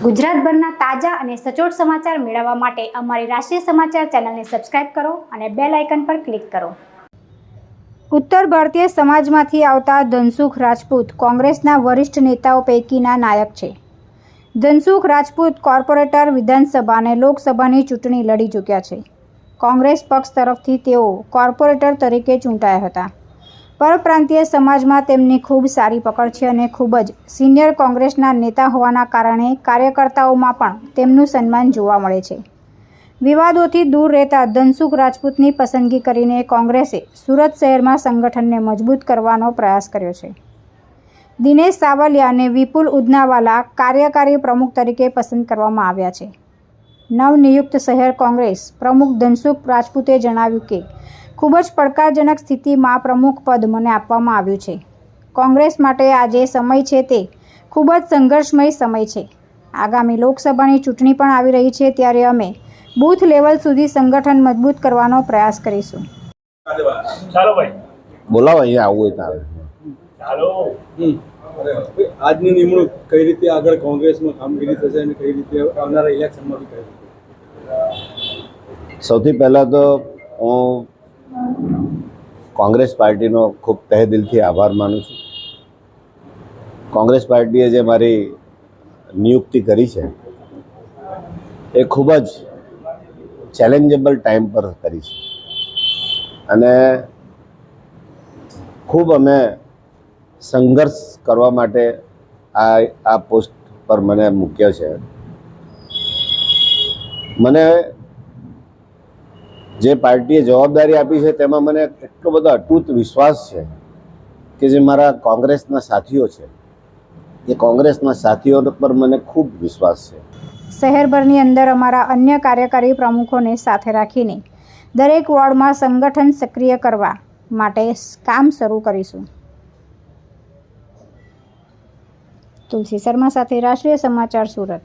ગુજરાતભરના તાજા અને સચોટ સમાચાર મેળવવા માટે અમારી રાષ્ટ્રીય સમાચાર ચેનલને સબસ્ક્રાઇબ કરો અને બેલ આઇકન પર ક્લિક કરો। ઉત્તર ભારતીય સમાજમાંથી આવતા ધનસુખ રાજપૂત કોંગ્રેસના વરિષ્ઠ નેતાઓ પૈકીના નાયક છે। ધનસુખ રાજપૂત કોર્પોરેટર વિધાનસભા અને લોકસભાની ચૂંટણી લડી ચૂક્યા છે। કોંગ્રેસ પક્ષ તરફથી તેઓ કોર્પોરેટર તરીકે ચૂંટાયા હતા। પરપ્રાંતીય સમાજમાં તેમની ખૂબ સારી પકડ છે અને ખૂબ જ સિનિયર કોંગ્રેસના નેતા હોવાના કારણે કાર્યકર્તાઓમાં પણ તેમનું સન્માન જોવા મળે છે। વિવાદોથી દૂર રહેતા ધનસુખ રાજપૂતની પસંદગી કરીને કોંગ્રેસે સુરત શહેરમાં સંગઠનને મજબૂત કરવાનો પ્રયાસ કર્યો છે। દિનેશ સાવલિયા અને વિપુલ ઉદનાવાલા કાર્યકારી પ્રમુખ તરીકે પસંદ કરવામાં આવ્યા છે। નવનિયુક્ત શહેર કોંગ્રેસ પ્રમુખ ધનસુખ રાજપૂતે જણાવ્યું કે ખૂબ જ પડકારજનક સ્થિતિમાં પ્રમુખ પદ મને આપવામાં આવ્યું છે। કોંગ્રેસ માટે આજે સમય છે તે ખૂબ જ સંઘર્ષમય સમય છે। આગામી લોકસભાની ચૂંટણી પણ આવી રહી છે, ત્યારે અમે બૂથ લેવલ સુધી સંગઠન મજબૂત કરવાનો પ્રયાસ કરીશું। ચાલો ભાઈ બોલાવો, અહીંયા આવવું હોય તો ચાલો। આજની નિમણૂક કઈ રીતે આગળ કોંગ્રેસમાં કામગીરી થશે અને કઈ રીતે આવનારા ઇલેક્શનમાં કઈ રીતે? સૌથી પહેલાં તો હું કોંગ્રેસ પાર્ટીનો ખૂબ તહેદિલથી આભાર માનું છું। કોંગ્રેસ પાર્ટીએ જે મારી નિયુક્તિ કરી છે એ ખૂબ જ ચેલેન્જેબલ ટાઈમ પર કરી છે અને ખૂબ અમે સંઘર્ષ કરવા માટે આ પોસ્ટ પર મને મૂક્યો છે। મને જે પાર્ટીએ જવાબદારી આપી છે તેમાં મને એટલો બધો અતૂટ વિશ્વાસ છે કે જે મારા કોંગ્રેસના સાથીઓ છે એ કોંગ્રેસના સાથીઓ પર મને ખૂબ વિશ્વાસ છે। શહેરભરની અંદર અમારા અન્ય કાર્યકારી પ્રમુખોને સાથે રાખીને દરેક વોર્ડમાં સંગઠન સક્રિય કરવા માટે કામ શરૂ કરીશું। તુલસી શર્મા સાથે રાષ્ટ્રીય સમાચાર સુરત।